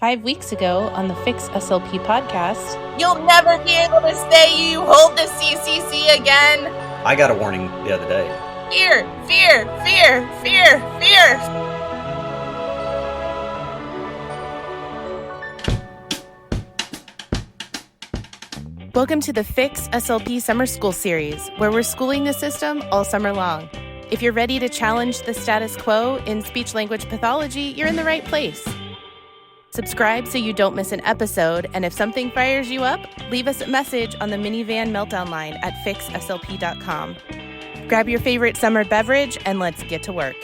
5 weeks ago on the Fix SLP podcast. You'll never be able to say you hold the CCC again. I got a warning the other day. Fear, fear, fear, fear, fear. Welcome to the Fix SLP Summer School Series, where we're schooling the system all summer long. If you're ready to challenge the status quo in speech-language pathology, you're in the right place. Subscribe so you don't miss an episode, and if something fires you up, leave us a message on the minivan meltdown line at fixslp.com. Grab your favorite summer beverage, and let's get to work.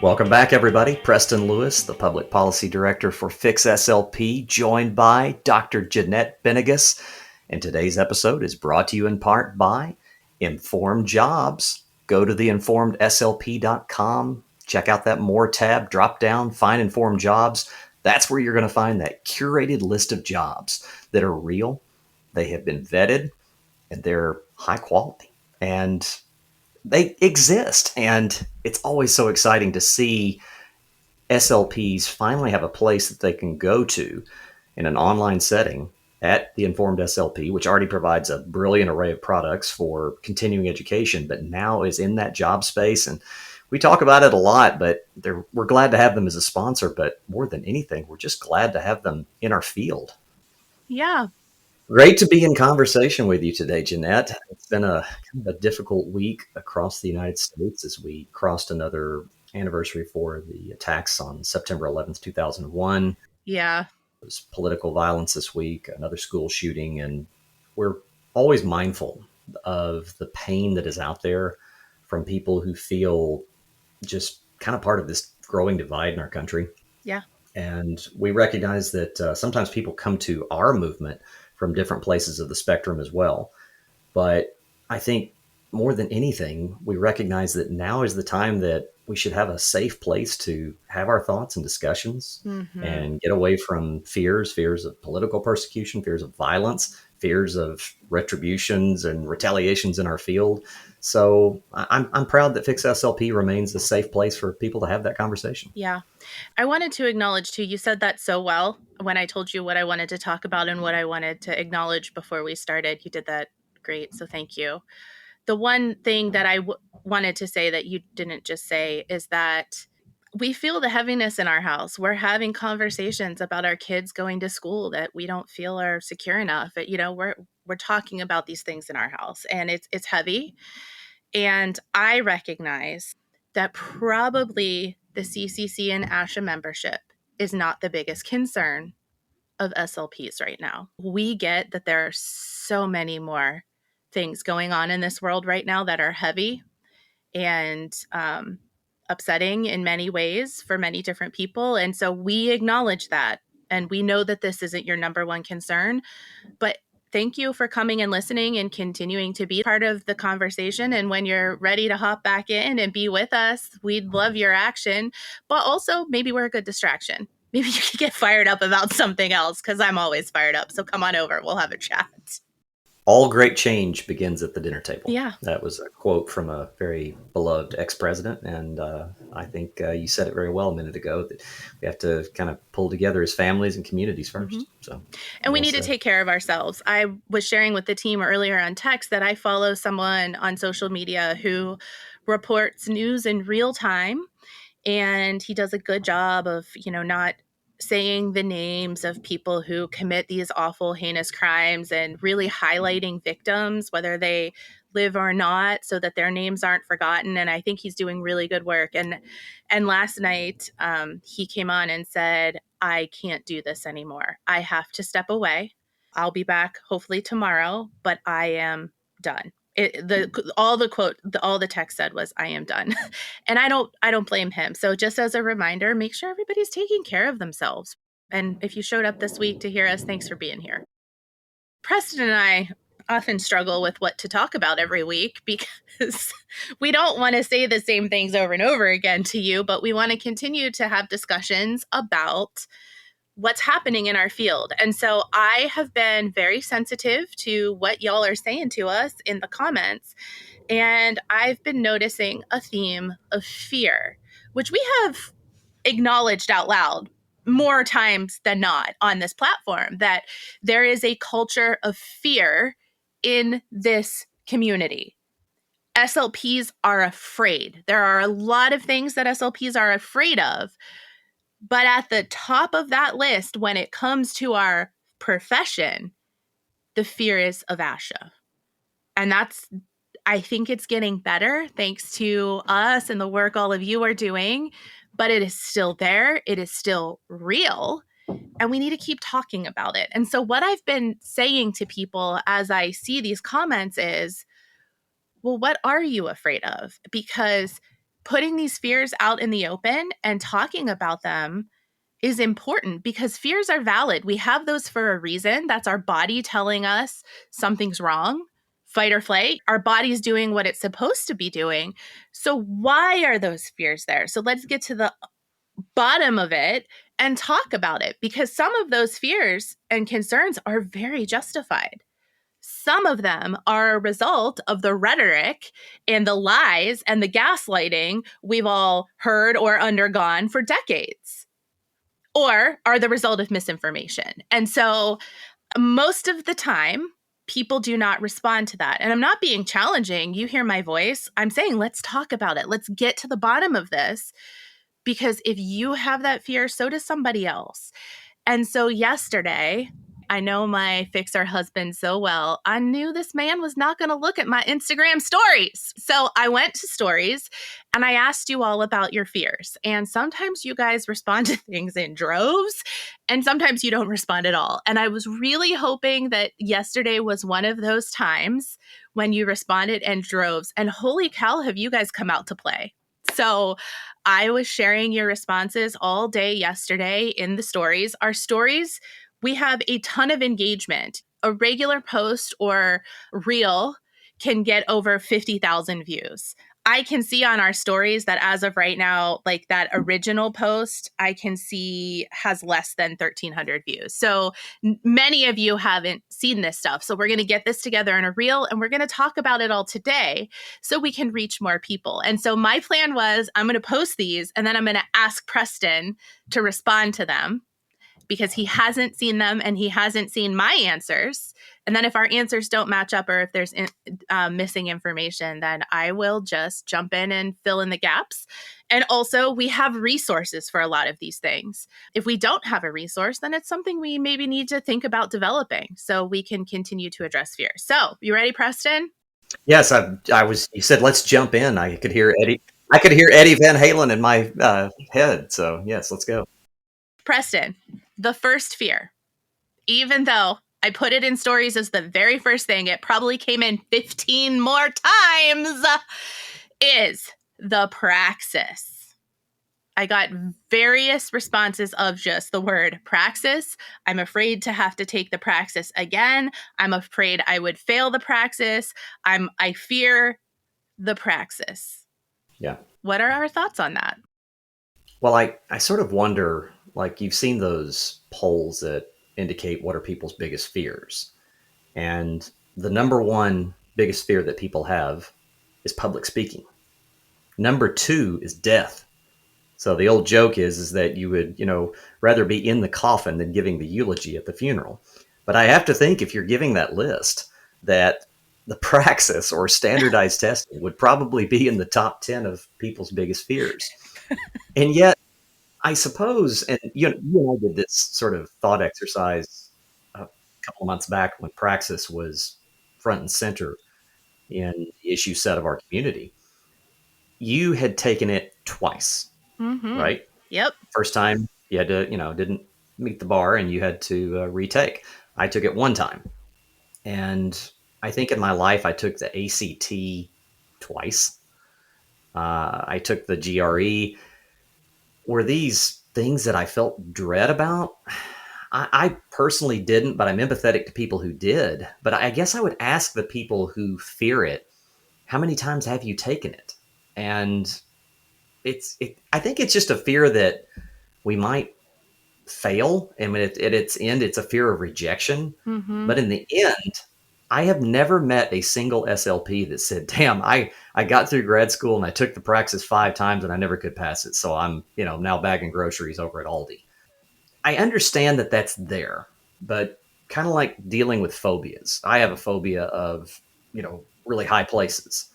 Welcome back, everybody. Preston Lewis, the Public Policy Director for Fix SLP, joined by Dr. Jeanette Benigas. And today's episode is brought to you in part by Informed Jobs. Go to theinformedslp.com, check out that More tab, drop down, find Informed Jobs. That's where you're going to find that curated list of jobs that are real, they have been vetted, and they're high quality. And they exist. And it's always so exciting to see SLPs finally have a place that they can go to in an online setting at the Informed SLP, which already provides a brilliant array of products for continuing education, but now is in that job space. And we talk about it a lot, but we're glad to have them as a sponsor. But more than anything, we're just glad to have them in our field. Yeah. Great to be in conversation with you today, Jeanette. It's been a difficult week across the United States as we crossed another anniversary for the attacks on September 11th, 2001. Yeah. It was political violence this week, another school shooting, and we're always mindful of the pain that is out there from people who feel just kind of part of this growing divide in our country. Yeah. And we recognize that sometimes people come to our movement from different places of the spectrum as well. But I think more than anything, we recognize that now is the time that we should have a safe place to have our thoughts and discussions and get away from fears of political persecution, fears of violence, fears of retributions and retaliations in our field. So I'm proud that Fix SLP remains a safe place for people to have that conversation. Yeah. I wanted to acknowledge too, you said that so well when I told you what I wanted to talk about and what I wanted to acknowledge before we started. You did that great. So thank you. The one thing that I wanted to say that you didn't just say is that we feel the heaviness in our house. We're having conversations about our kids going to school that we don't feel are secure enough. We're talking about these things in our house, and it's heavy. And I recognize that probably the CCC and ASHA membership is not the biggest concern of SLPs right now. We get that there are so many more things going on in this world right now that are heavy and upsetting in many ways for many different people. And so we acknowledge that. And we know that this isn't your number one concern, but thank you for coming and listening and continuing to be part of the conversation. And when you're ready to hop back in and be with us, we'd love your action, but also maybe we're a good distraction. Maybe you could get fired up about something else, because I'm always fired up. So come on over. We'll have a chat. All great change begins at the dinner table. Yeah. That was a quote from a very beloved ex-president. And I think you said it very well a minute ago, that we have to kind of pull together as families and communities first. And we need to take care of ourselves. I was sharing with the team earlier on text that I follow someone on social media who reports news in real time. And he does a good job of, not saying the names of people who commit these awful, heinous crimes and really highlighting victims, whether they live or not, so that their names aren't forgotten. And I think he's doing really good work. And last night he came on and said, I can't do this anymore. I have to step away. I'll be back hopefully tomorrow, but I am done. All the text said was, I am done. And I don't blame him. So just as a reminder, make sure everybody's taking care of themselves. And if you showed up this week to hear us, thanks for being here. Preston and I often struggle with what to talk about every week, because we don't want to say the same things over and over again to you, but we want to continue to have discussions about what's happening in our field. And so I have been very sensitive to what y'all are saying to us in the comments. And I've been noticing a theme of fear, which we have acknowledged out loud more times than not on this platform, that there is a culture of fear in this community. SLPs are afraid. There are a lot of things that SLPs are afraid of, but at the top of that list, when it comes to our profession, the fear is of ASHA. And I think it's getting better thanks to us and the work all of you are doing, but it is still there. It is still real. And we need to keep talking about it. And so what I've been saying to people as I see these comments is, well, what are you afraid of? Because putting these fears out in the open and talking about them is important, because fears are valid. We have those for a reason. That's our body telling us something's wrong. Fight or flight. Our body's doing what it's supposed to be doing. So why are those fears there? So let's get to the bottom of it and talk about it, because some of those fears and concerns are very justified. Some of them are a result of the rhetoric and the lies and the gaslighting we've all heard or undergone for decades, or are the result of misinformation. And so most of the time, people do not respond to that. And I'm not being challenging. You hear my voice. I'm saying, let's talk about it. Let's get to the bottom of this, because if you have that fear, so does somebody else. And so yesterday, I know my fixer husband so well. I knew this man was not going to look at my Instagram stories. So I went to stories and I asked you all about your fears. And sometimes you guys respond to things in droves, and sometimes you don't respond at all. And I was really hoping that yesterday was one of those times when you responded in droves. And holy cow, have you guys come out to play? So I was sharing your responses all day yesterday in the stories. Our stories, we have a ton of engagement. A regular post or reel can get over 50,000 views. I can see on our stories that as of right now, like that original post, I can see has less than 1,300 views. So many of you haven't seen this stuff. So we're going to get this together in a reel and we're going to talk about it all today so we can reach more people. And so my plan was, I'm going to post these and then I'm going to ask Preston to respond to them, because he hasn't seen them and he hasn't seen my answers. And then if our answers don't match up, or if there's missing information, then I will just jump in and fill in the gaps. And also, we have resources for a lot of these things. If we don't have a resource, then it's something we maybe need to think about developing so we can continue to address fear. So, you ready, Preston? Yes, I was. You said let's jump in. I could hear Eddie Van Halen in my head. So yes, let's go. Preston, the first fear, even though I put it in stories as the very first thing, it probably came in 15 more times, is the Praxis. I got various responses of just the word Praxis. I'm afraid to have to take the Praxis again. I'm afraid I would fail the Praxis. I fear the Praxis. Yeah. What are our thoughts on that? Well, I sort of wonder, like, you've seen those polls that indicate what are people's biggest fears. And the number one biggest fear that people have is public speaking. Number two is death. So the old joke is that you would, rather be in the coffin than giving the eulogy at the funeral. But I have to think, if you're giving that list, that the Praxis or standardized testing would probably be in the top 10 of people's biggest fears. And yet, I suppose, and you and I did this sort of thought exercise a couple of months back when Praxis was front and center in the issue set of our community. You had taken it twice, right? Yep. First time you had to, didn't meet the bar and you had to retake. I took it one time. And I think in my life, I took the ACT twice. I took the GRE. Were these things that I felt dread about? I personally didn't, but I'm empathetic to people who did. But I guess I would ask the people who fear it, how many times have you taken it? And I think it's just a fear that we might fail. And at its end, it's a fear of rejection. Mm-hmm. But in the end, I have never met a single SLP that said, damn, I got through grad school and I took the Praxis 5 times and I never could pass it. So I'm, now bagging groceries over at Aldi. I understand that that's there, but kind of like dealing with phobias. I have a phobia of, really high places.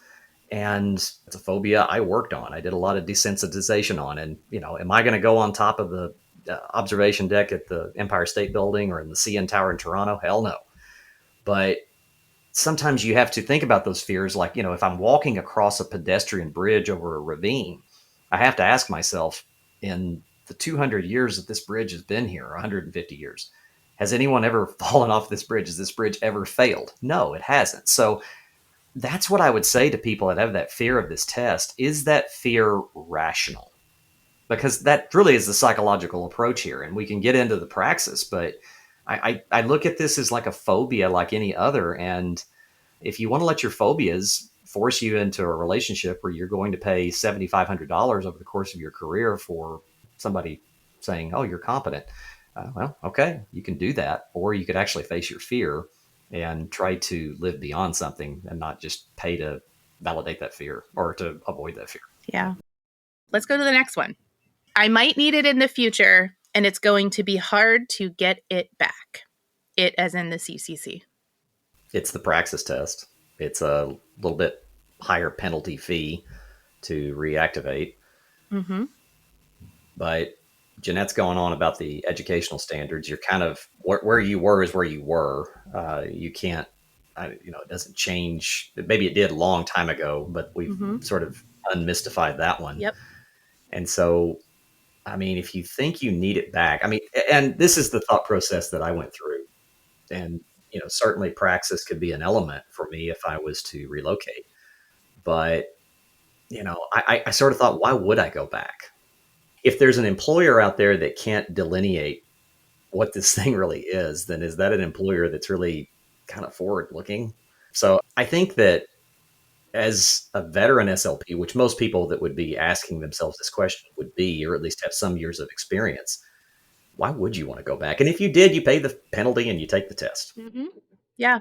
And it's a phobia I worked on. I did a lot of desensitization on. And, am I going to go on top of the observation deck at the Empire State Building or in the CN Tower in Toronto? Hell no. But sometimes you have to think about those fears. Like, if I'm walking across a pedestrian bridge over a ravine, I have to ask myself, in the 200 years that this bridge has been here, 150 years, has anyone ever fallen off this bridge? Has this bridge ever failed? No, it hasn't. So that's what I would say to people that have that fear of this test. Is that fear rational? Because that really is the psychological approach here. And we can get into the praxis, but I look at this as like a phobia like any other. And if you want to let your phobias force you into a relationship where you're going to pay $7,500 over the course of your career for somebody saying, oh, you're competent. Well, okay, you can do that. Or you could actually face your fear and try to live beyond something and not just pay to validate that fear or to avoid that fear. Yeah. Let's go to the next one. I might need it in the future, and it's going to be hard to get it back. It as in the CCC. It's the praxis test. It's a little bit higher penalty fee to reactivate. Mm-hmm. But Jeanette's going on about the educational standards. You're kind of where you were is where you were. You can't, it doesn't change. Maybe it did a long time ago, but we've sort of unmystified that one. Yep. And so, if you think you need it back, and this is the thought process that I went through. And, certainly praxis could be an element for me if I was to relocate. But, I sort of thought, why would I go back? If there's an employer out there that can't delineate what this thing really is, then is that an employer that's really kind of forward looking? So I think that as a veteran SLP, which most people that would be asking themselves this question would be, or at least have some years of experience, why would you want to go back? And if you did, you pay the penalty and you take the test. Mm-hmm. Yeah.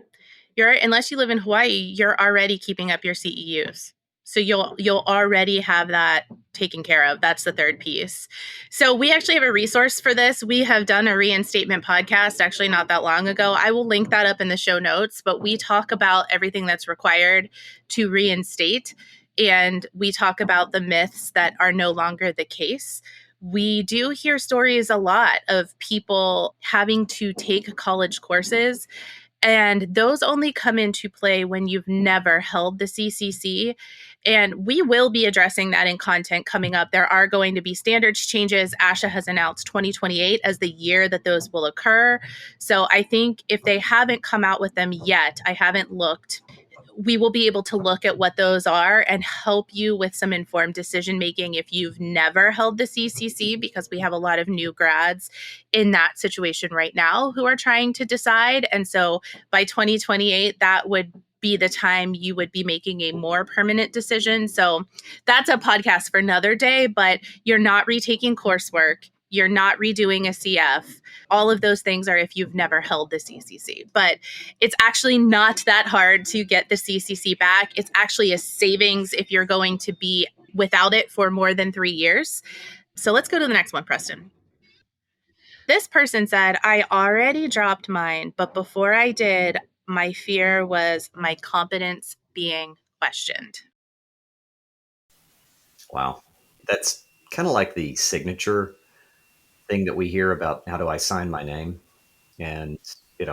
Unless you live in Hawaii, you're already keeping up your CEUs. So you'll already have that taken care of. That's the third piece. So we actually have a resource for this. We have done a reinstatement podcast actually not that long ago. I will link that up in the show notes, but we talk about everything that's required to reinstate. And we talk about the myths that are no longer the case. We do hear stories a lot of people having to take college courses, and those only come into play when you've never held the CCC. And we will be addressing that in content coming up. There are going to be standards changes. ASHA has announced 2028 as the year that those will occur. So I think if they haven't come out with them yet, I haven't looked, we will be able to look at what those are and help you with some informed decision making if you've never held the CCC, because we have a lot of new grads in that situation right now who are trying to decide. And so by 2028, that would be the time you would be making a more permanent decision. So that's a podcast for another day, but you're not retaking coursework. You're not redoing a CF. All of those things are if you've never held the CCC. But it's actually not that hard to get the CCC back. It's actually a savings if you're going to be without it for more than 3 years. So let's go to the next one, Preston. This person said, I already dropped mine, but before I did, my fear was my competence being questioned. Wow. That's kind of like the signature thing that we hear about, how do I sign my name? And,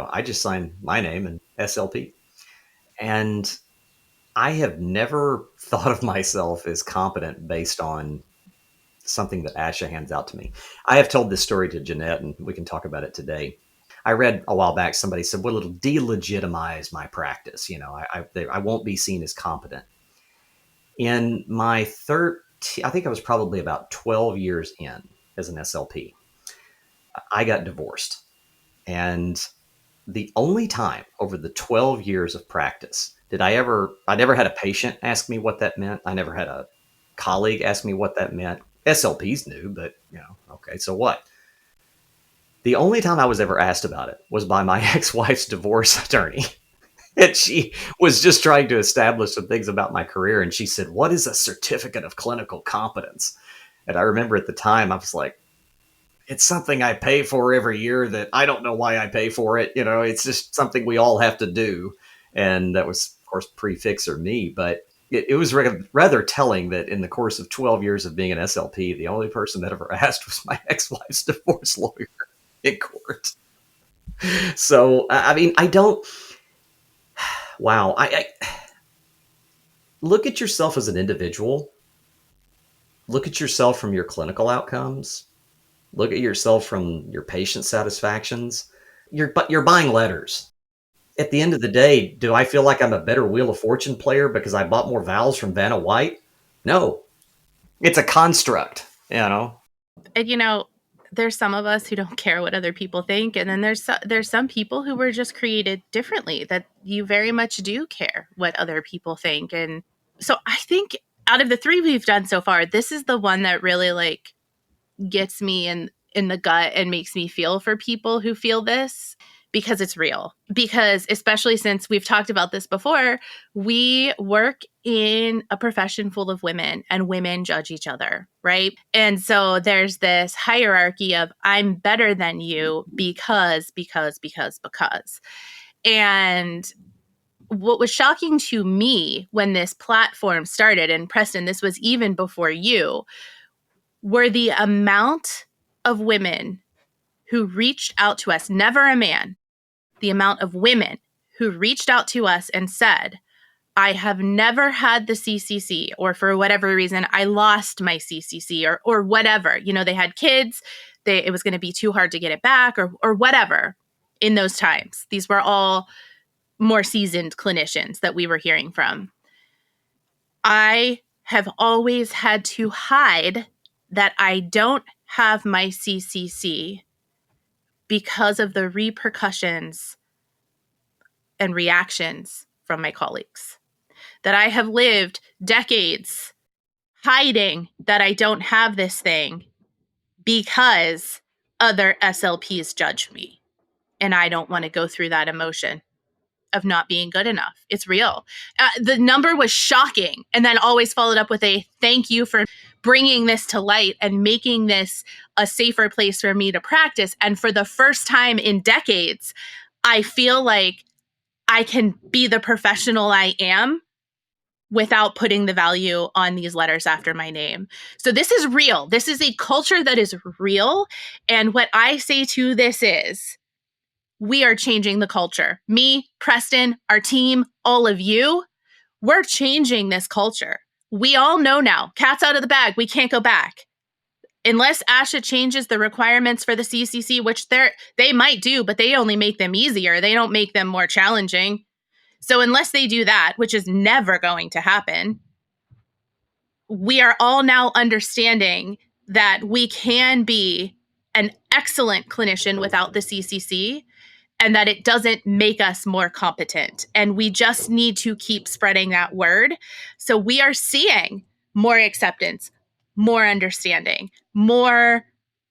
I just signed my name and SLP. And I have never thought of myself as competent based on something that ASHA hands out to me. I have told this story to Jeanette, and we can talk about it today. I read a while back, somebody said, well, it'll delegitimize my practice. I won't be seen as competent. In my I think I was probably about 12 years in as an SLP. I got divorced. And the only time over the 12 years of practice I never had a patient ask me what that meant. I never had a colleague ask me what that meant. SLPs knew, but, okay, so what? The only time I was ever asked about it was by my ex-wife's divorce attorney. And she was just trying to establish some things about my career. And she said, what is a certificate of clinical competence? And I remember at the time, I was like, it's something I pay for every year that I don't know why I pay for it. It's just something we all have to do. And that was, of course, pre-Fix or me. But it was rather telling that in the course of 12 years of being an SLP, the only person that ever asked was my ex-wife's divorce lawyer in court. So, I mean, wow. I look at yourself as an individual. Look at yourself from your clinical outcomes. Look at yourself from your patient satisfactions. You're buying letters. At the end of the day, do I feel like I'm a better Wheel of Fortune player because I bought more vowels from Vanna White? No. It's a construct, And, there's some of us who don't care what other people think. And then there's some people who were just created differently, that you very much do care what other people think. And so I think out of the three we've done so far, this is the one that really gets me in the gut and makes me feel for people who feel this, because it's real. Because especially since we've talked about this before, we work in a profession full of women, and women judge each other, right? And so there's this hierarchy of I'm better than you because. And what was shocking to me when this platform started, and Preston, this was even before you, were the amount of women who reached out to us, never a man, the amount of women who reached out to us and said, I have never had the CCC, or for whatever reason, I lost my CCC, or whatever. They had kids, it was going to be too hard to get it back, or whatever in those times. These were all more seasoned clinicians that we were hearing from. I have always had to hide that I don't have my CCC because of the repercussions and reactions from my colleagues. That I have lived decades hiding that I don't have this thing because other SLPs judge me. And I don't want to go through that emotion of not being good enough. It's real. The number was shocking, and then always followed up with a thank you for bringing this to light and making this a safer place for me to practice. And for the first time in decades, I feel like I can be the professional I am without putting the value on these letters after my name. So this is real. This is a culture that is real. And what I say to this is, we are changing the culture. Me, Preston, our team, all of you, we're changing this culture. We all know now, cat's out of the bag, we can't go back. Unless ASHA changes the requirements for the CCC, which they might do, but they only make them easier. They don't make them more challenging. So unless they do that, which is never going to happen, we are all now understanding that we can be an excellent clinician without the CCC, and that it doesn't make us more competent. And we just need to keep spreading that word. So we are seeing more acceptance, more understanding, more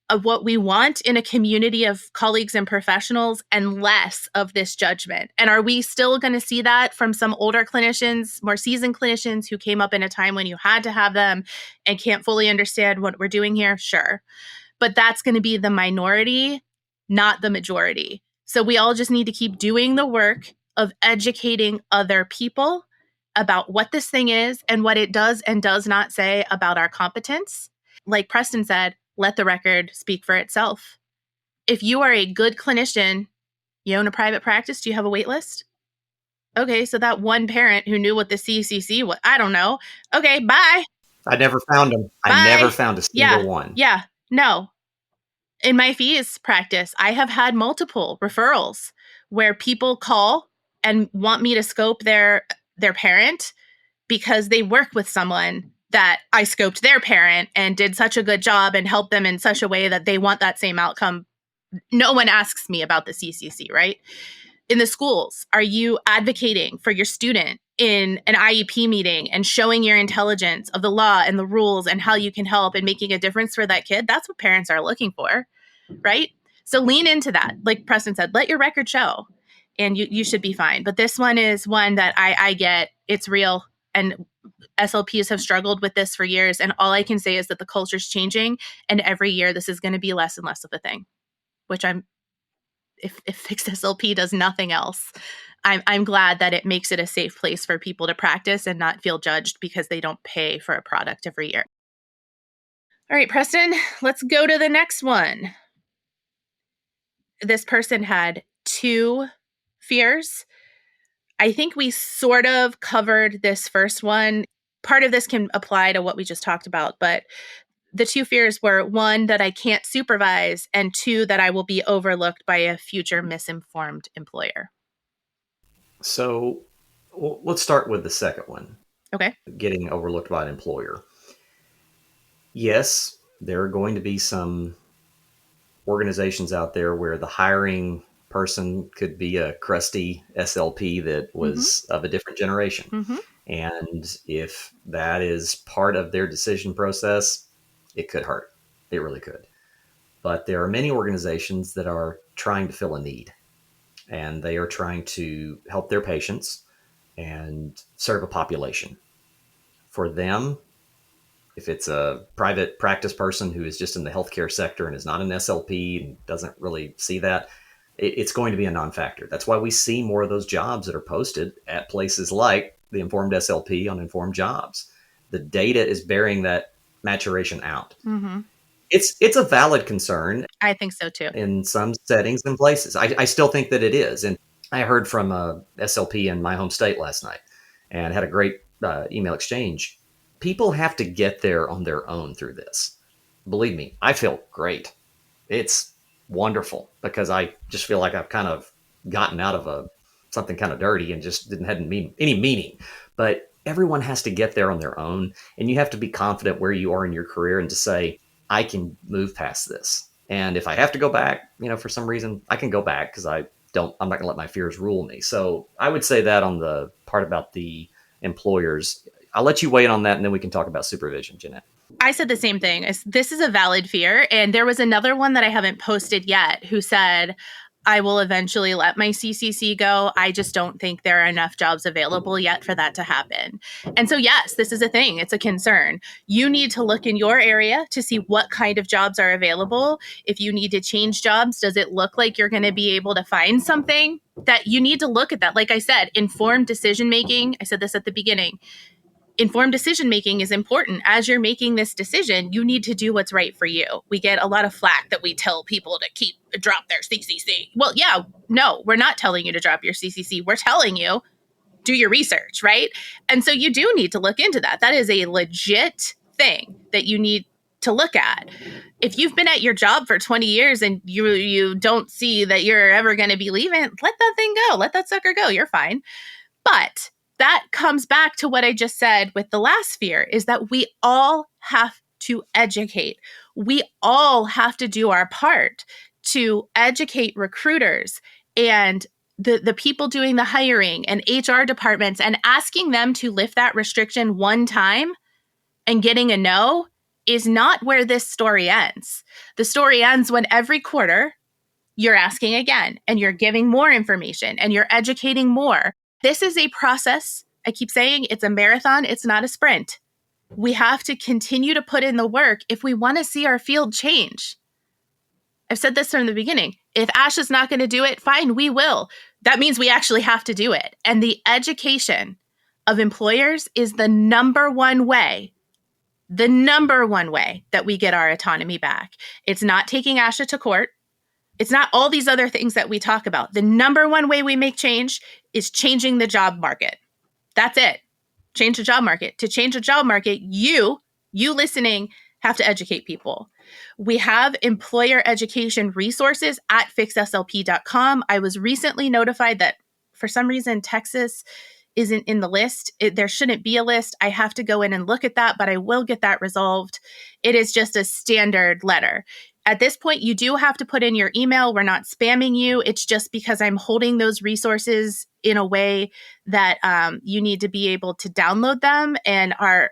of what we want in a community of colleagues and professionals, and less of this judgment. And are we still going to see that from some older clinicians, more seasoned clinicians who came up in a time when you had to have them and can't fully understand what we're doing here? Sure. But that's going to be the minority, not the majority. So we all just need to keep doing the work of educating other people about what this thing is and what it does and does not say about our competence. Like Preston said, let the record speak for itself. If you are a good clinician, you own a private practice, do you have a wait list? Okay, so that one parent who knew what the CCC was, I don't know. Okay, bye. I never found them. I never found a single one. Yeah, no. In my fees practice, I have had multiple referrals where people call and want me to scope their parent because they work with someone that I scoped their parent and did such a good job and helped them in such a way that they want that same outcome. No one asks me about the CCC, right? In the schools, are you advocating for your student in an IEP meeting and showing your intelligence of the law and the rules and how you can help and making a difference for that kid? That's what parents are looking for, right? So lean into that. Like Preston said, let your record show and you should be fine. But this one is one that I get, it's real. And SLPs have struggled with this for years. And all I can say is that the culture's changing. And every year this is going to be less and less of a thing, which if Fix SLP does nothing else, I'm glad that it makes it a safe place for people to practice and not feel judged because they don't pay for a product every year. All right, Preston, let's go to the next one. This person had 2 fears. I think we sort of covered this first one. Part of this can apply to what we just talked about, but the 2 fears were 1, that I can't supervise, and 2, that I will be overlooked by a future misinformed employer. So let's start with the second one. Okay. Getting overlooked by an employer. Yes, there are going to be some organizations out there where the hiring person could be a crusty SLP that was of a different generation. Mm-hmm. And if that is part of their decision process, it could hurt. It really could. But there are many organizations that are trying to fill a need, and they are trying to help their patients and serve a population. For them, if it's a private practice person who is just in the healthcare sector and is not an SLP and doesn't really see that, it's going to be a non-factor. That's why we see more of those jobs that are posted at places like the Informed SLP on Informed Jobs. The data is bearing that maturation out. Mm-hmm. It's a valid concern. I think so too. In some settings and places. I still think that it is. And I heard from a SLP in my home state last night and had a great email exchange. People have to get there on their own through this. Believe me, I feel great. It's wonderful because I just feel like I've kind of gotten out of something kind of dirty and just hadn't any meaning. But everyone has to get there on their own, and you have to be confident where you are in your career and to say, I can move past this. And if I have to go back, for some reason, I can go back because I'm not going to let my fears rule me. So I would say that on the part about the employers. I'll let you weigh in on that, and then we can talk about supervision, Jeanette. I said the same thing. This is a valid fear. And there was another one that I haven't posted yet who said, I will eventually let my CCC go. I just don't think there are enough jobs available yet for that to happen. And so, yes, this is a thing. It's a concern. You need to look in your area to see what kind of jobs are available. If you need to change jobs, does it look like you're going to be able to find something? That you need to look at that. Like I said, informed decision-making. I said this at the beginning. Informed decision-making is important. As you're making this decision, you need to do what's right for you. We get a lot of flack that we tell people to drop their CCC. Well, yeah, no, we're not telling you to drop your CCC. We're telling you, do your research, right? And so you do need to look into that. That is a legit thing that you need to look at. If you've been at your job for 20 years and you don't see that you're ever going to be leaving, let that thing go. Let that sucker go. You're fine. But that comes back to what I just said with the last fear, is that we all have to educate. We all have to do our part to educate recruiters and the people doing the hiring and HR departments, and asking them to lift that restriction one time and getting a no is not where this story ends. The story ends when every quarter you're asking again and you're giving more information and you're educating more. This is a process. I keep saying it's a marathon. It's not a sprint. We have to continue to put in the work if we want to see our field change. I've said this from the beginning. If ASHA's not going to do it, fine, we will. That means we actually have to do it. And the education of employers is the number one way that we get our autonomy back. It's not taking ASHA to court. It's not all these other things that we talk about. The number one way we make change is changing the job market. That's it. Change the job market. To change the job market, you listening, have to educate people. We have employer education resources at fixslp.com. I was recently notified that for some reason Texas isn't in the list. There shouldn't be a list. I have to go in and look at that, but I will get that resolved. It is just a standard letter. At this point, you do have to put in your email. We're not spamming you. It's just because I'm holding those resources in a way that you need to be able to download them, and our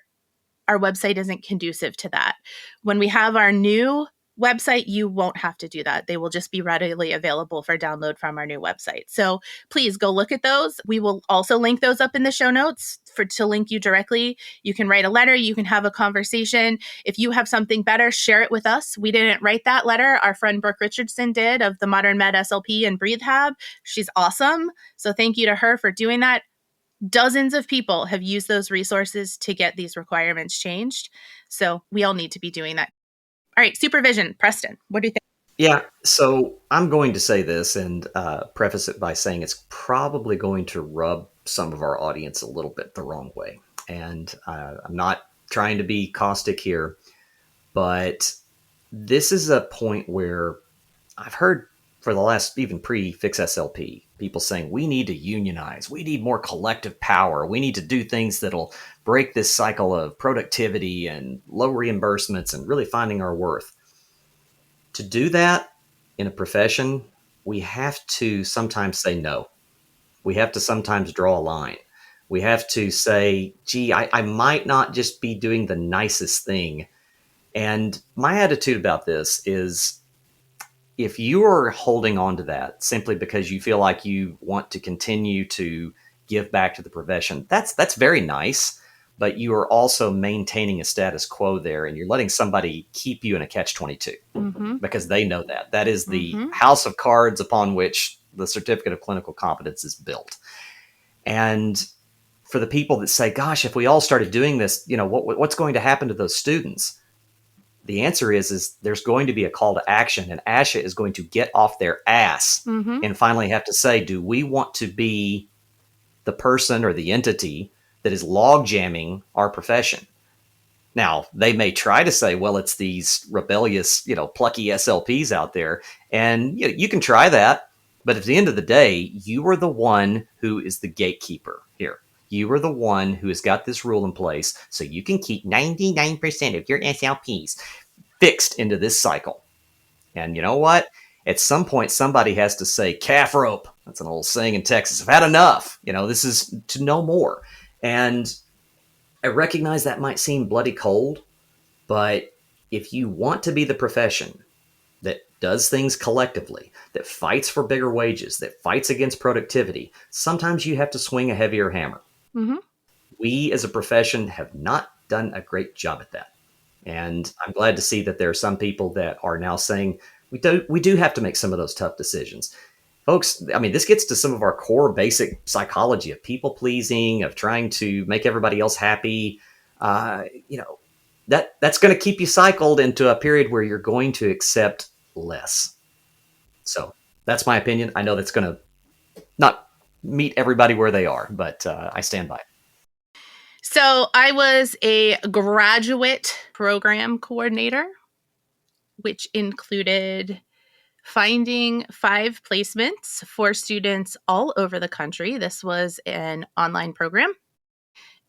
website isn't conducive to that. When we have our new website, you won't have to do that. They will just be readily available for download from our new website. So please go look at those. We will also link those up in the show notes to link you directly. You can write a letter. You can have a conversation. If you have something better, share it with us. We didn't write that letter. Our friend Brooke Richardson did, of the Modern Med SLP and Breathe Hab. She's awesome. So thank you to her for doing that. Dozens of people have used those resources to get these requirements changed. So we all need to be doing that. All right, supervision. Preston, what do you think? Yeah, so I'm going to say this and preface it by saying it's probably going to rub some of our audience a little bit the wrong way. And I'm not trying to be caustic here, but this is a point where I've heard for the last, even pre-Fix SLP, people saying we need to unionize, we need more collective power, we need to do things that'll break this cycle of productivity and low reimbursements and really finding our worth. To do that in a profession, we have to sometimes say no. We have to sometimes draw a line. We have to say, gee, I might not just be doing the nicest thing. And my attitude about this is, if you are holding on to that simply because you feel like you want to continue to give back to the profession, that's very nice, but you are also maintaining a status quo there, and you're letting somebody keep you in a catch-22 because they know that. That is the house of cards upon which the certificate of clinical competence is built. And for the people that say, gosh, if we all started doing this, what's going to happen to those students? The answer is there's going to be a call to action, and ASHA is going to get off their ass and finally have to say, do we want to be the person or the entity that is log jamming our profession? Now, they may try to say, well, it's these rebellious, plucky SLPs out there, and you can try that. But at the end of the day, you are the one who is the gatekeeper here. You are the one who has got this rule in place, so you can keep 99% of your SLPs fixed into this cycle. And you know what? At some point, somebody has to say, calf rope. That's an old saying in Texas. I've had enough. This is to no more. And I recognize that might seem bloody cold, but if you want to be the profession that does things collectively, that fights for bigger wages, that fights against productivity, sometimes you have to swing a heavier hammer. We as a profession have not done a great job at that. And I'm glad to see that there are some people that are now saying we do have to make some of those tough decisions. Folks, I mean, this gets to some of our core basic psychology of people pleasing, of trying to make everybody else happy. That's going to keep you cycled into a period where you're going to accept less. So that's my opinion. I know that's going to not meet everybody where they are, but I stand by it. So I was a graduate program coordinator, which included finding 5 placements for students all over the country. This was an online program.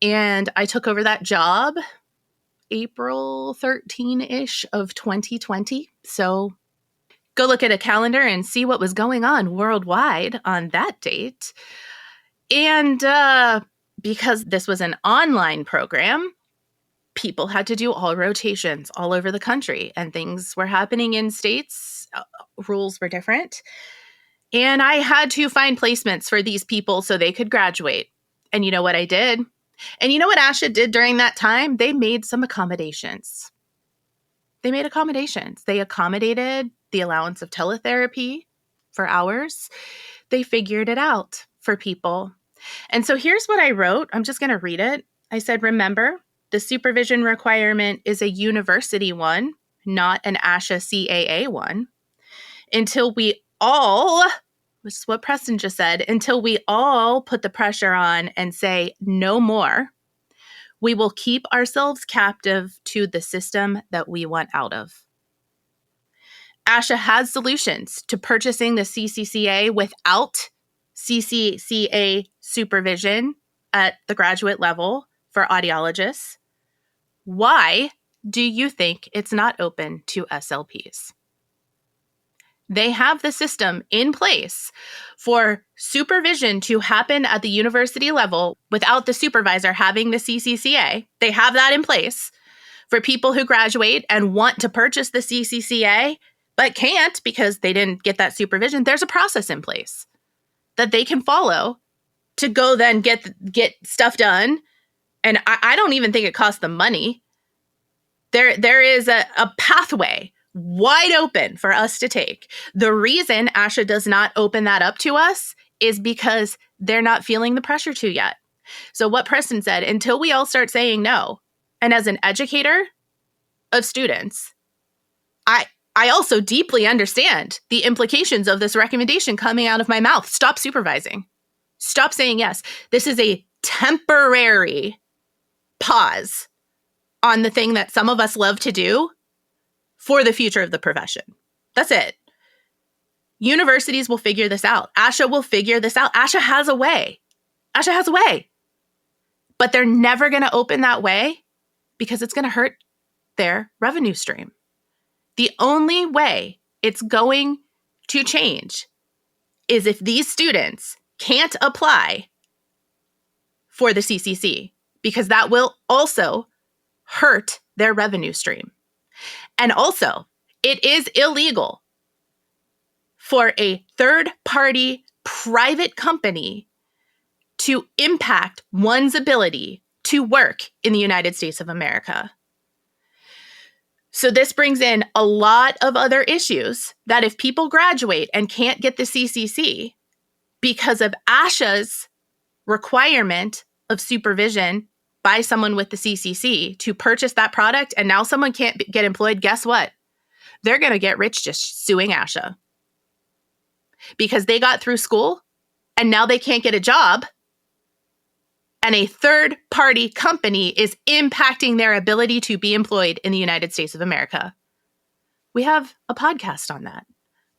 And I took over that job April 13-ish of 2020. So go look at a calendar and see what was going on worldwide on that date. And because this was an online program, people had to do all rotations all over the country, and things were happening in states. Rules were different. And I had to find placements for these people so they could graduate. And you know what I did? And you know what ASHA did during that time? They made some accommodations. They accommodated the allowance of teletherapy for hours. They figured it out for people. And so here's what I wrote. I'm just going to read it. I said, remember, the supervision requirement is a university one, not an ASHA CAA one. Until we all, which is what Preston just said, until we all put the pressure on and say no more, we will keep ourselves captive to the system that we want out of. ASHA has solutions to purchasing the CCCA without CCCA supervision at the graduate level for audiologists. Why do you think it's not open to SLPs? They have the system in place for supervision to happen at the university level without the supervisor having the CCCA. They have that in place for people who graduate and want to purchase the CCCA, but can't because they didn't get that supervision. There's a process in place that they can follow to go then get stuff done. And I don't even think it costs them money. There is a pathway wide open for us to take. The reason ASHA does not open that up to us is because they're not feeling the pressure to yet. So what Preston said, until we all start saying no, and as an educator of students, I also deeply understand the implications of this recommendation coming out of my mouth. Stop supervising. Stop saying yes. This is a temporary pause on the thing that some of us love to do for the future of the profession. That's it. Universities will figure this out. ASHA will figure this out. ASHA has a way. ASHA has a way. But they're never going to open that way because it's going to hurt their revenue stream. The only way it's going to change is if these students can't apply for the CCC, because that will also hurt their revenue stream. And also, it is illegal for a third-party private company to impact one's ability to work in the United States of America. So this brings in a lot of other issues that if people graduate and can't get the CCC because of ASHA's requirement of supervision by someone with the CCC to purchase that product, and now someone can't get employed, guess what? They're going to get rich just suing ASHA because they got through school and now they can't get a job. And a third-party company is impacting their ability to be employed in the United States of America. We have a podcast on that.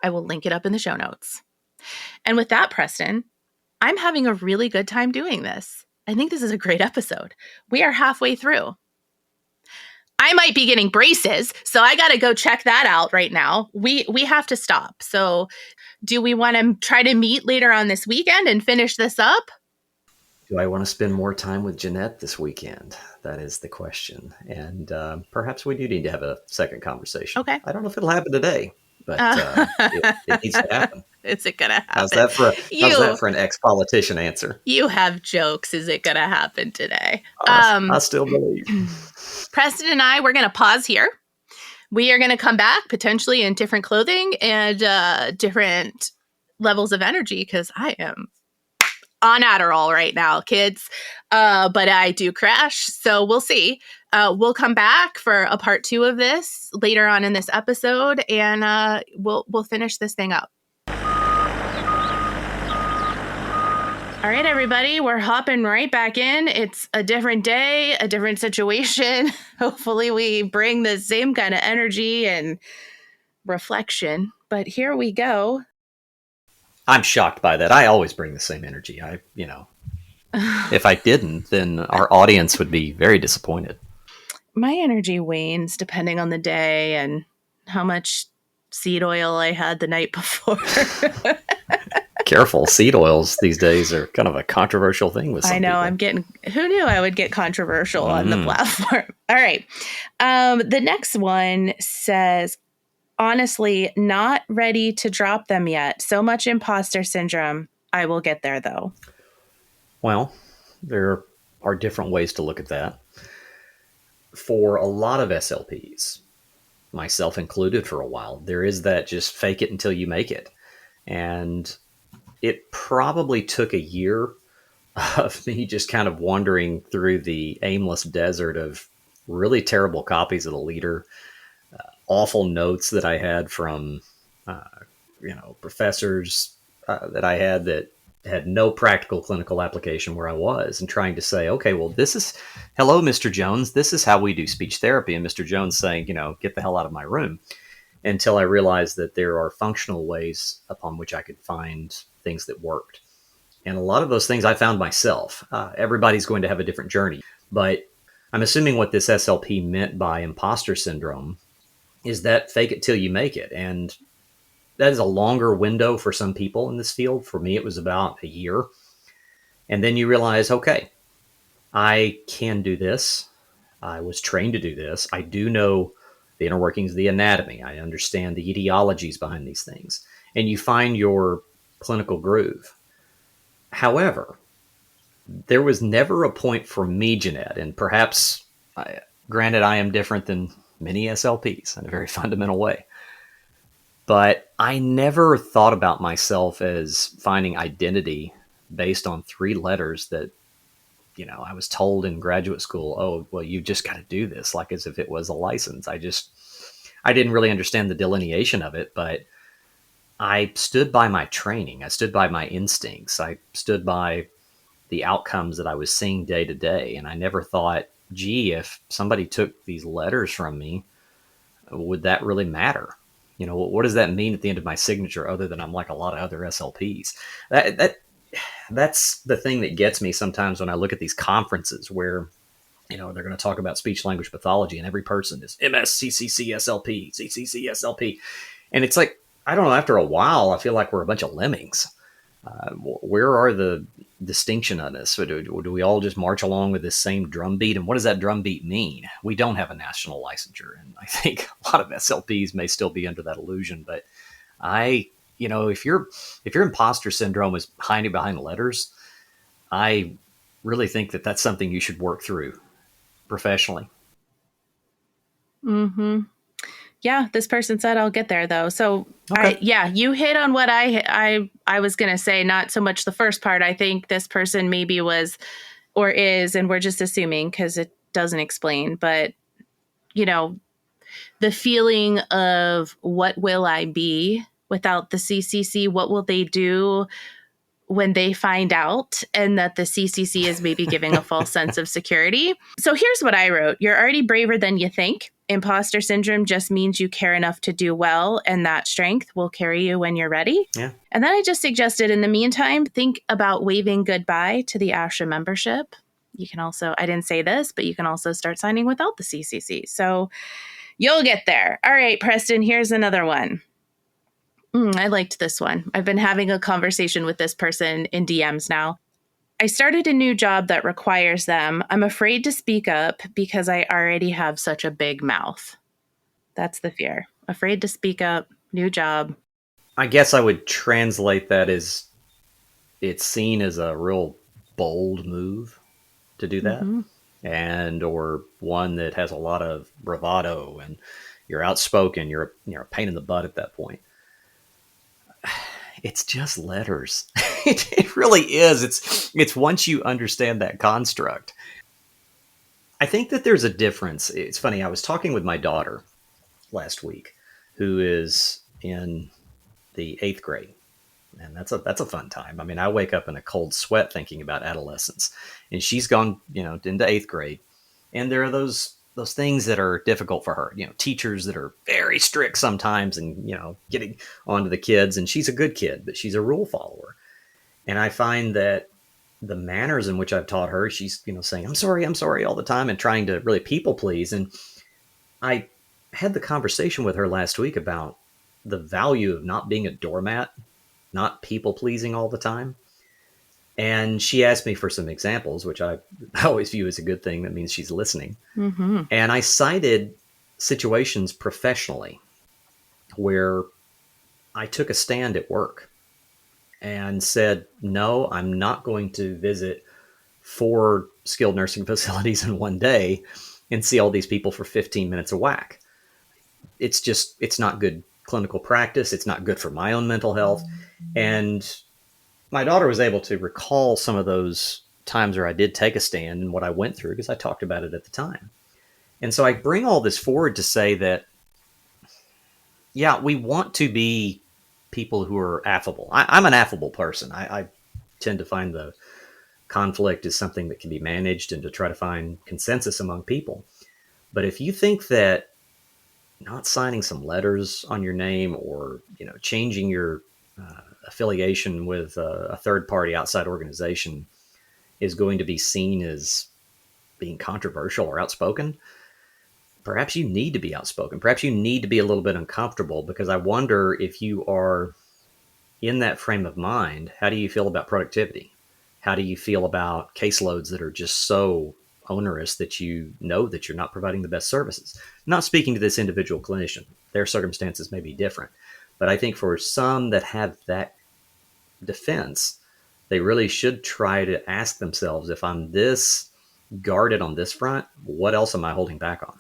I will link it up in the show notes. And with that, Preston, I'm having a really good time doing this. I think this is a great episode. We are halfway through. I might be getting braces, so I got to go check that out right now. We have to stop. So do we want to try to meet later on this weekend and finish this up? Do I want to spend more time with Jeanette this weekend? That is the question. And perhaps we do need to have a second conversation. Okay. I don't know if it'll happen today, but it needs to happen. Is it going to happen? How's that for an ex-politician answer? You have jokes. Is it going to happen today? I still believe. Preston and I, we're going to pause here. We are going to come back potentially in different clothing and different levels of energy because I am on Adderall right now, kids. But I do crash. So we'll see. We'll come back for a part 2 of this later on in this episode, and we'll finish this thing up. All right, everybody, we're hopping right back in. It's a different day, a different situation. Hopefully we bring the same kind of energy and reflection, but here we go. I'm shocked by that. I always bring the same energy. If I didn't, then our audience would be very disappointed. My energy wanes depending on the day and how much seed oil I had the night before. Careful. Seed oils these days are kind of a controversial thing with some people. Who knew I would get controversial on the platform? All right. The next one says, honestly, not ready to drop them yet. So much imposter syndrome. I will get there, though. Well, there are different ways to look at that. For a lot of SLPs, myself included for a while, there is that just fake it until you make it. And it probably took a year of me just kind of wandering through the aimless desert of really terrible copies of the leader, awful notes that I had from, professors that I had that had no practical clinical application where I was, and trying to say, okay, well, hello, Mr. Jones, this is how we do speech therapy. And Mr. Jones saying, get the hell out of my room, until I realized that there are functional ways upon which I could find things that worked. And a lot of those things I found myself. Everybody's going to have a different journey, but I'm assuming what this SLP meant by imposter syndrome is that fake it till you make it. And that is a longer window for some people in this field. For me, it was about a year. And then you realize, okay, I can do this. I was trained to do this. I do know the inner workings of the anatomy. I understand the etiologies behind these things. And you find your clinical groove. However, there was never a point for me, Jeanette, and perhaps, granted, I am different than many SLPs in a very fundamental way, but I never thought about myself as finding identity based on 3 letters that, I was told in graduate school, oh, well, you just got to do this, like as if it was a license. I didn't really understand the delineation of it, but I stood by my training. I stood by my instincts. I stood by the outcomes that I was seeing day to day. And I never thought, gee, if somebody took these letters from me, would that really matter? What does that mean at the end of my signature other than I'm like a lot of other SLPs? That's the thing that gets me sometimes when I look at these conferences where, they're going to talk about speech language pathology and every person is MS, CCC, SLP, CCC, SLP. And it's like, I don't know, after a while, I feel like we're a bunch of lemmings. Where are the distinction on this? So do we all just march along with this same drumbeat? And what does that drumbeat mean? We don't have a national licensure. And I think a lot of SLPs may still be under that illusion. But if your imposter syndrome is hiding behind letters, I really think that that's something you should work through professionally. Mm-hmm. Yeah, this person said I'll get there though. So okay. You hit on what I was going to say, not so much the first part. I think this person maybe was or is, and we're just assuming because it doesn't explain, but the feeling of what will I be without the CCC? What will they do when they find out, and that the CCC is maybe giving a false sense of security? So here's what I wrote. You're already braver than you think. Imposter syndrome just means you care enough to do well, and that strength will carry you when you're ready. Yeah. And then I just suggested, in the meantime, think about waving goodbye to the ASHA membership. You can also, I didn't say this, but you can also start signing without the CCC. So you'll get there. All right, Preston, here's another one. I liked this one. I've been having a conversation with this person in DMs now. I started a new job that requires them. I'm afraid to speak up because I already have such a big mouth. That's the fear. Afraid to speak up, new job. I guess I would translate that as it's seen as a real bold move to do that. Mm-hmm. And or one that has a lot of bravado and you're outspoken, you're a pain in the butt at that point. It's just letters. It really is. It's once you understand that construct. I think that there's a difference. It's funny. I was talking with my daughter last week, who is in the 8th grade. And that's a fun time. I mean, I wake up in a cold sweat thinking about adolescence, and she's gone, into 8th grade. And there are those things that are difficult for her, teachers that are very strict sometimes and, getting onto the kids. And she's a good kid, but she's a rule follower. And I find that the manners in which I've taught her, she's, saying, I'm sorry all the time and trying to really people please. And I had the conversation with her last week about the value of not being a doormat, not people pleasing all the time. And she asked me for some examples, which I always view as a good thing. That means she's listening. Mm-hmm. And I cited situations professionally where I took a stand at work and said, no, I'm not going to visit 4 skilled nursing facilities in one day and see all these people for 15 minutes a whack. It's not good clinical practice. It's not good for my own mental health. And my daughter was able to recall some of those times where I did take a stand and what I went through because I talked about it at the time. And so I bring all this forward to say that, yeah, we want to be people who are affable. I'm an affable person. I tend to find the conflict is something that can be managed and to try to find consensus among people. But if you think that not signing some letters on your name or, changing your affiliation with a third-party outside organization is going to be seen as being controversial or outspoken, perhaps you need to be outspoken. Perhaps you need to be a little bit uncomfortable, because I wonder if you are in that frame of mind, how do you feel about productivity? How do you feel about caseloads that are just so onerous that you know that you're not providing the best services. Not speaking to this individual clinician, their circumstances may be different. But I think for some that have that defense, they really should try to ask themselves, if I'm this guarded on this front, what else am I holding back on?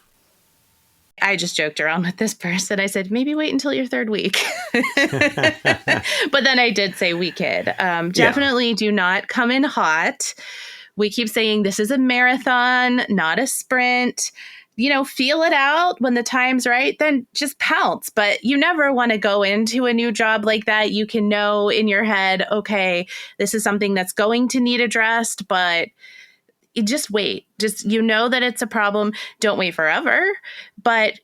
I just joked around with this person. I said, maybe wait until your third week. But then I did say we could. Definitely do not come in hot. We keep saying this is a marathon, not a sprint. Feel it out. When the time's right, then just pounce. But you never want to go into a new job like that. You can know in your head, okay, this is something that's going to need addressed, but you just wait. Just, that it's a problem. Don't wait forever, but,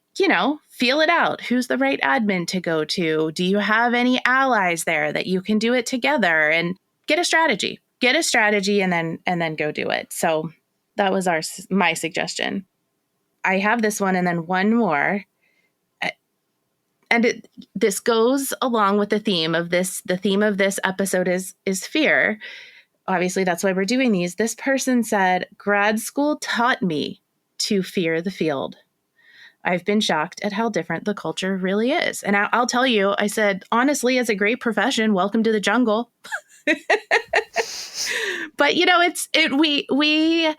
feel it out. Who's the right admin to go to? Do you have any allies there that you can do it together? And get a strategy and then go do it. So that was my suggestion. I have this one and then one more. And this goes along with the theme of this. The theme of this episode is fear. Obviously, that's why we're doing these. This person said, grad school taught me to fear the field. I've been shocked at how different the culture really is. And I'll tell you, I said, honestly, it's a great profession. Welcome to the jungle. But, we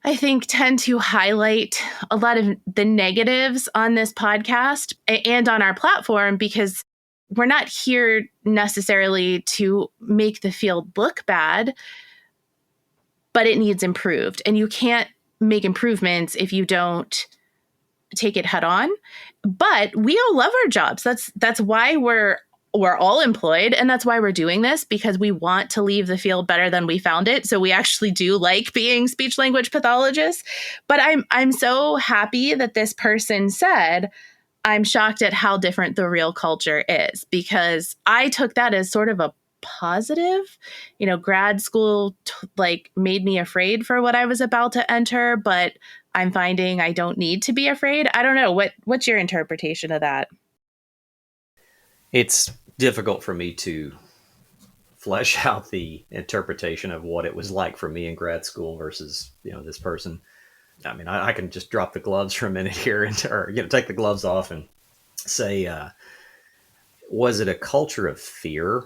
I think tend to highlight a lot of the negatives on this podcast and on our platform, because we're not here necessarily to make the field look bad, but it needs improved. And you can't make improvements if you don't take it head on. But we all love our jobs. That's why we're all employed. And that's why we're doing this, because we want to leave the field better than we found it. So we actually do like being speech language pathologists. But I'm so happy that this person said, I'm shocked at how different the real culture is, because I took that as sort of a positive. Grad school made me afraid for what I was about to enter, but I'm finding I don't need to be afraid. I don't know. What's your interpretation of that? It's difficult for me to flesh out the interpretation of what it was like for me in grad school versus, this person. I mean, I can just drop the gloves for a minute here or take the gloves off and say, was it a culture of fear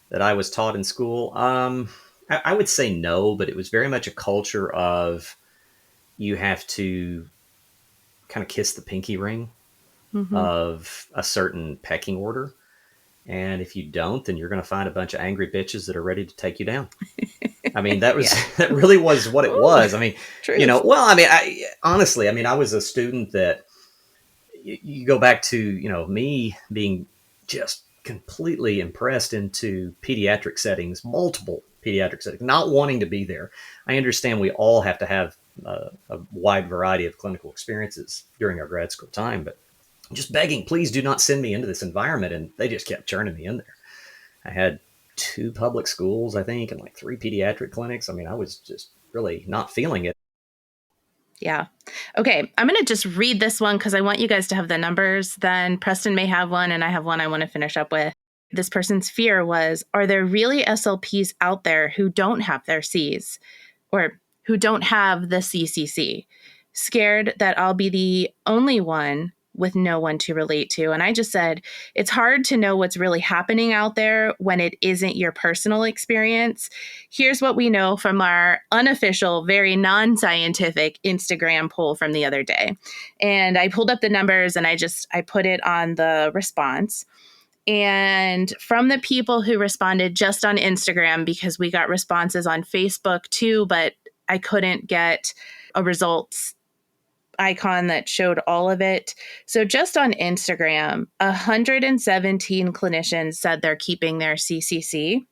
that I was taught in school? I would say no, but it was very much a culture of you have to kind of kiss the pinky ring of a certain pecking order. And if you don't, then you're going to find a bunch of angry bitches that are ready to take you down. I mean, that really was what it was. I mean, Truth. I was a student that you go back to, me being just completely impressed into pediatric settings, multiple pediatric settings, not wanting to be there. I understand we all have to have a wide variety of clinical experiences during our grad school time, but just begging, please do not send me into this environment. And they just kept churning me in there. I had 2 public schools, I think, and 3 pediatric clinics. I mean, I was just really not feeling it. Yeah. Okay. I'm going to just read this one because I want you guys to have the numbers. Then Preston may have one, and I have one I want to finish up with. This person's fear was, are there really SLPs out there who don't have their Cs or who don't have the CCC? Scared that I'll be the only one with no one to relate to. And I just said, it's hard to know what's really happening out there when it isn't your personal experience. Here's what we know from our unofficial, very non-scientific Instagram poll from the other day. And I pulled up the numbers and I put it on the response. And from the people who responded just on Instagram, because we got responses on Facebook too, but I couldn't get a results icon that showed all of it. So just on Instagram, 117 clinicians said they're keeping their CCC.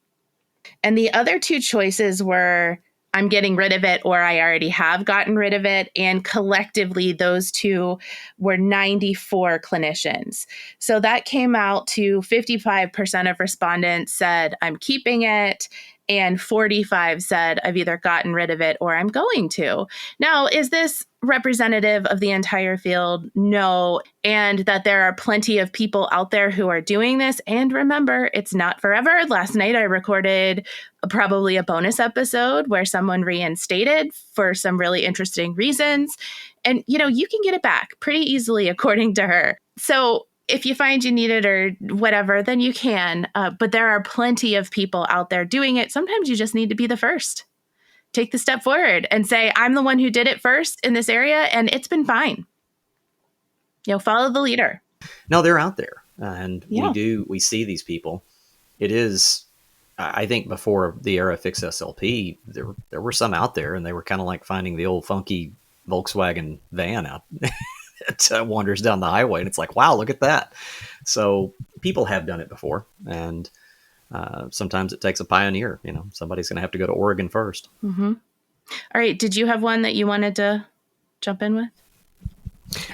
And the other 2 choices were, I'm getting rid of it, or I already have gotten rid of it. And collectively, those 2 were 94 clinicians. So that came out to 55% of respondents said, I'm keeping it. and 45 said, I've either gotten rid of it or I'm going to. Now, is this representative of the entire field? No. And that there are plenty of people out there who are doing this. And remember, it's not forever. Last night, I recorded probably a bonus episode where someone reinstated for some really interesting reasons. And, you can get it back pretty easily, according to her. So if you find you need it or whatever, then you can. But there are plenty of people out there doing it. Sometimes you just need to be the first. Take the step forward and say, I'm the one who did it first in this area, and it's been fine. Follow the leader. No, they're out there. And we see these people. It is, I think before the era of Fix SLP, there were some out there, and they were kind of like finding the old funky Volkswagen van out that wanders down the highway, and it's like, wow, look at that. So people have done it before, and sometimes it takes a pioneer. Somebody's going to have to go to Oregon first. Mm-hmm. All right. Did you have one that you wanted to jump in with?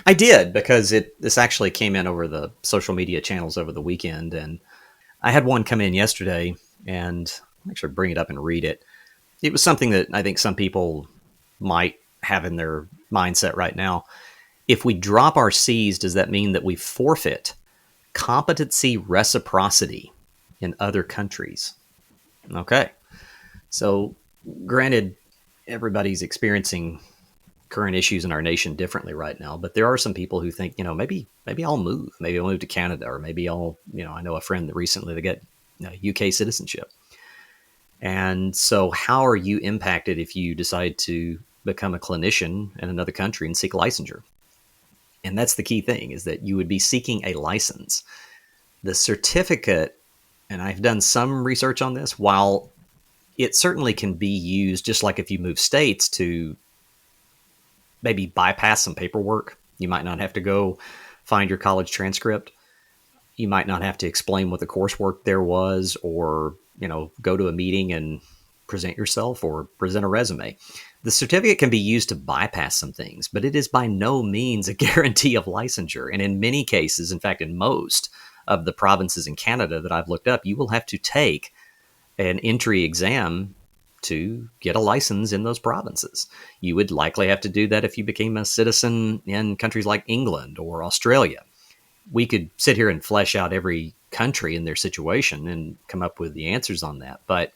I did, because this actually came in over the social media channels over the weekend, and I had one come in yesterday, and I'll actually bring it up and read it. It was something that I think some people might have in their mindset right now. If we drop our C's, does that mean that we forfeit competency reciprocity in other countries? Okay. So granted, everybody's experiencing current issues in our nation differently right now, but there are some people who think, maybe I'll move. Maybe I'll move to Canada, or maybe I'll, I know a friend that recently they got UK citizenship. And so how are you impacted if you decide to become a clinician in another country and seek licensure? And that's the key thing, is that you would be seeking a license. The certificate, and I've done some research on this, while it certainly can be used, just like if you move states, to maybe bypass some paperwork. You might not have to go find your college transcript. You might not have to explain what the coursework there was, or, go to a meeting and present yourself or present a resume. The certificate can be used to bypass some things, but it is by no means a guarantee of licensure. And in many cases, in fact, in most of the provinces in Canada that I've looked up, you will have to take an entry exam to get a license in those provinces. You would likely have to do that if you became a citizen in countries like England or Australia. We could sit here and flesh out every country and their situation and come up with the answers on that. But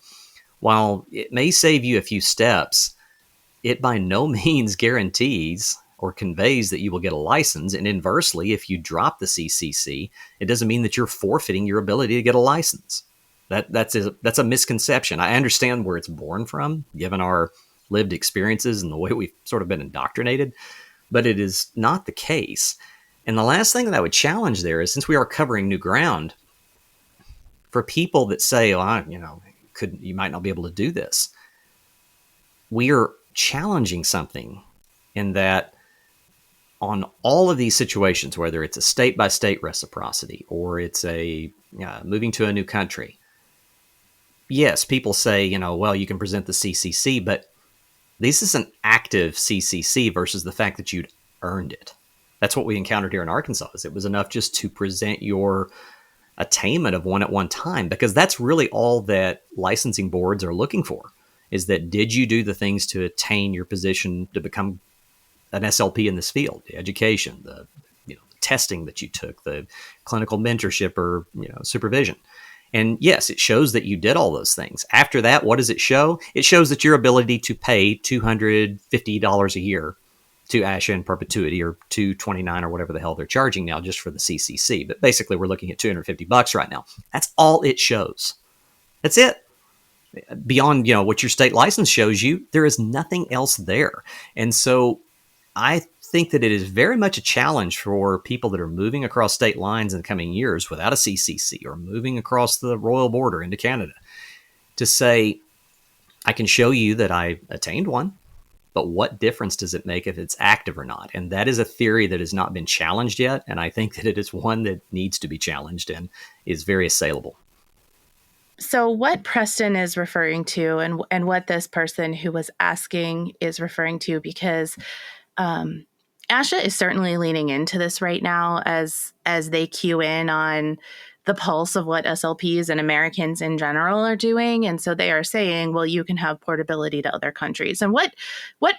while it may save you a few steps, it by no means guarantees or conveys that you will get a license. And inversely, if you drop the CCC, it doesn't mean that you're forfeiting your ability to get a license. That's a misconception. I understand where it's born from, given our lived experiences and the way we've sort of been indoctrinated, but it is not the case. And the last thing that I would challenge there is, since we are covering new ground, for people that say, you might not be able to do this, we are challenging something in that on all of these situations, whether it's a state-by-state reciprocity or it's a moving to a new country, yes, people say, you can present the CCC, but this is an active CCC versus the fact that you'd earned it. That's what we encountered here in Arkansas. Is it was enough just to present your attainment of one at one time, because that's really all that licensing boards are looking for, is that did you do the things to attain your position to become an SLP in this field, the education, the testing that you took, the clinical mentorship or supervision. And yes, it shows that you did all those things. After that, what does it show? It shows that your ability to pay $250 a year to ASHA in perpetuity, or $229 or whatever the hell they're charging now just for the CCC. But basically, we're looking at $250 right now. That's all it shows. That's it. Beyond what your state license shows you, there is nothing else there. And so I think that it is very much a challenge for people that are moving across state lines in the coming years without a CCC, or moving across the royal border into Canada, to say, I can show you that I attained one, but what difference does it make if it's active or not? And that is a theory that has not been challenged yet. And I think that it is one that needs to be challenged and is very assailable. So what Preston is referring to, and what this person who was asking is referring to, because ASHA is certainly leaning into this right now as they cue in on the pulse of what SLPs and Americans in general are doing. And so they are saying, well, you can have portability to other countries. And what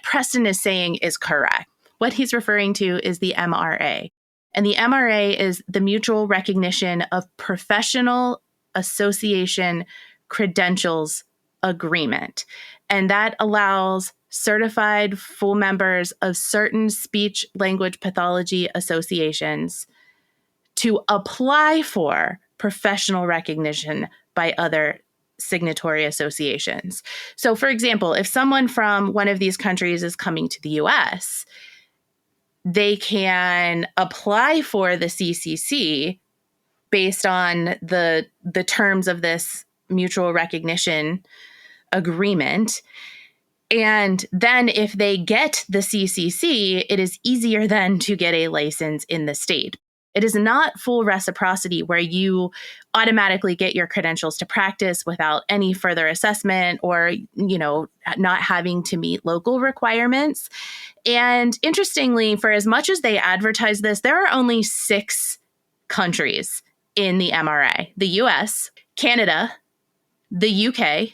Preston is saying is correct. What he's referring to is the MRA. And the MRA is the Mutual Recognition of Professional Association Credentials Agreement. And that allows certified full members of certain speech language pathology associations to apply for professional recognition by other signatory associations. So, for example, if someone from one of these countries is coming to the US, they can apply for the CCC based on the terms of this mutual recognition agreement. And then if they get the CCC, it is easier then to get a license in the state. It is not full reciprocity where you automatically get your credentials to practice without any further assessment or, not having to meet local requirements. And interestingly, for as much as they advertise this, there are only 6 countries in the MRA: the US, Canada, the UK,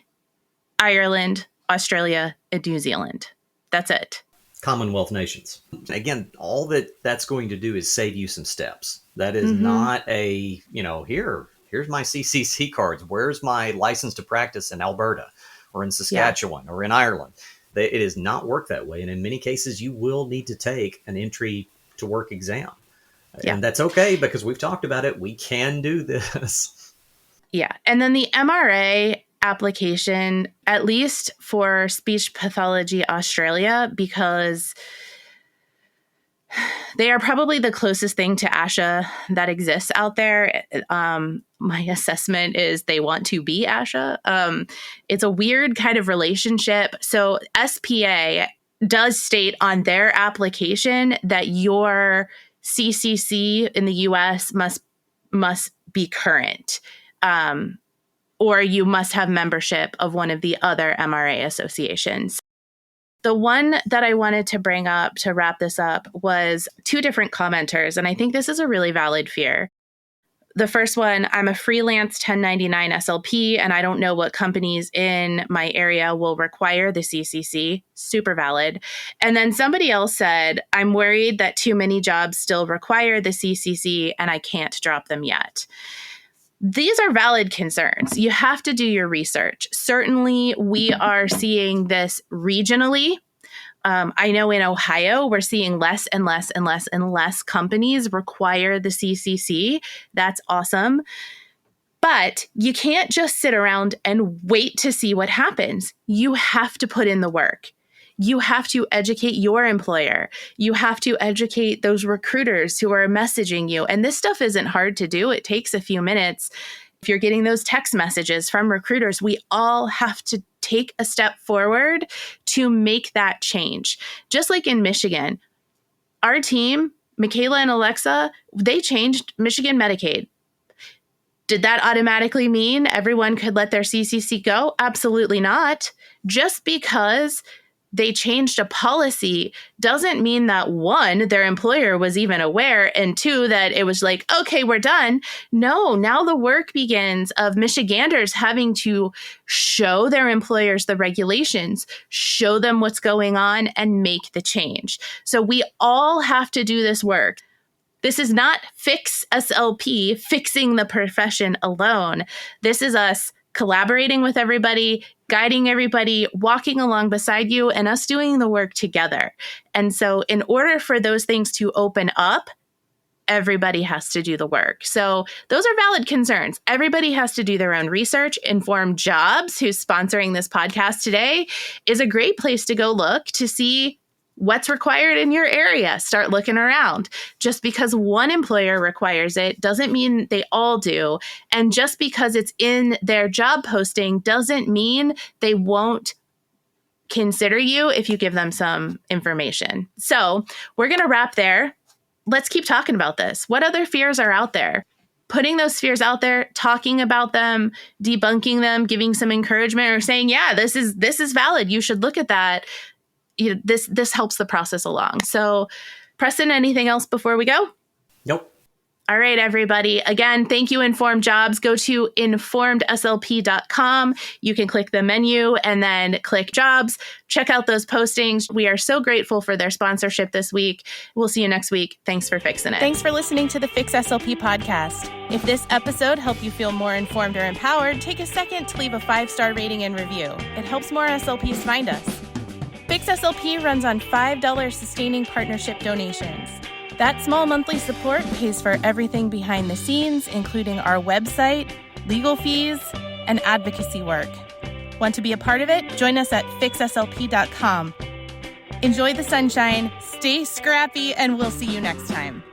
Ireland, Australia, and New Zealand. That's it. Commonwealth nations. Again, all that's going to do is save you some steps. That is not a, here's my CCC cards. Where's my license to practice in Alberta or in Saskatchewan or in Ireland? It does not work that way. And in many cases, you will need to take an entry to work exam. Yeah. And that's okay because we've talked about it. We can do this. Yeah. And then the MRA application, at least for Speech Pathology Australia, because they are probably the closest thing to ASHA that exists out there. My assessment is they want to be ASHA. It's a weird kind of relationship. So SPA does state on their application that your CCC in the US must be current. Or you must have membership of one of the other MRA associations. The one that I wanted to bring up to wrap this up was 2 different commenters, and I think this is a really valid fear. The first one, I'm a freelance 1099 SLP, and I don't know what companies in my area will require the CCC. Super valid. And then somebody else said, I'm worried that too many jobs still require the CCC, and I can't drop them yet. These are valid concerns. You have to do your research. Certainly, we are seeing this regionally. I know in Ohio, we're seeing less and less and less and less companies require the CCC. That's awesome. But you can't just sit around and wait to see what happens. You have to put in the work. You have to educate your employer. You have to educate those recruiters who are messaging you. And this stuff isn't hard to do. It takes a few minutes. If you're getting those text messages from recruiters, we all have to take a step forward to make that change. Just like in Michigan, our team, Michaela and Alexa, they changed Michigan Medicaid. Did that automatically mean everyone could let their CCC go? Absolutely not. Just because they changed a policy doesn't mean that 1, their employer was even aware, and 2, that it was like, okay, we're done. No, now the work begins of Michiganders having to show their employers the regulations, show them what's going on, and make the change. So we all have to do this work. This is not Fix SLP, fixing the profession alone. This is us collaborating with everybody, guiding everybody, walking along beside you, and us doing the work together. And so in order for those things to open up, everybody has to do the work. So those are valid concerns. Everybody has to do their own research. Informed Jobs, who's sponsoring this podcast today, is a great place to go look to see what's required in your area. Start looking around. Just because one employer requires it doesn't mean they all do. And just because it's in their job posting doesn't mean they won't consider you if you give them some information. So we're going to wrap there. Let's keep talking about this. What other fears are out there? Putting those fears out there, talking about them, debunking them, giving some encouragement, or saying, yeah, this is valid. You should look at that. This helps the process along. So, Preston, anything else before we go? Nope. All right, everybody. Again, thank you, Informed Jobs. Go to informedslp.com. You can click the menu and then click jobs. Check out those postings. We are so grateful for their sponsorship this week. We'll see you next week. Thanks for fixing it. Thanks for listening to the Fix SLP podcast. If this episode helped you feel more informed or empowered, take a second to leave a 5-star rating and review. It helps more SLPs find us. Fix SLP runs on $5 sustaining partnership donations. That small monthly support pays for everything behind the scenes, including our website, legal fees, and advocacy work. Want to be a part of it? Join us at fixslp.com. Enjoy the sunshine, stay scrappy, and we'll see you next time.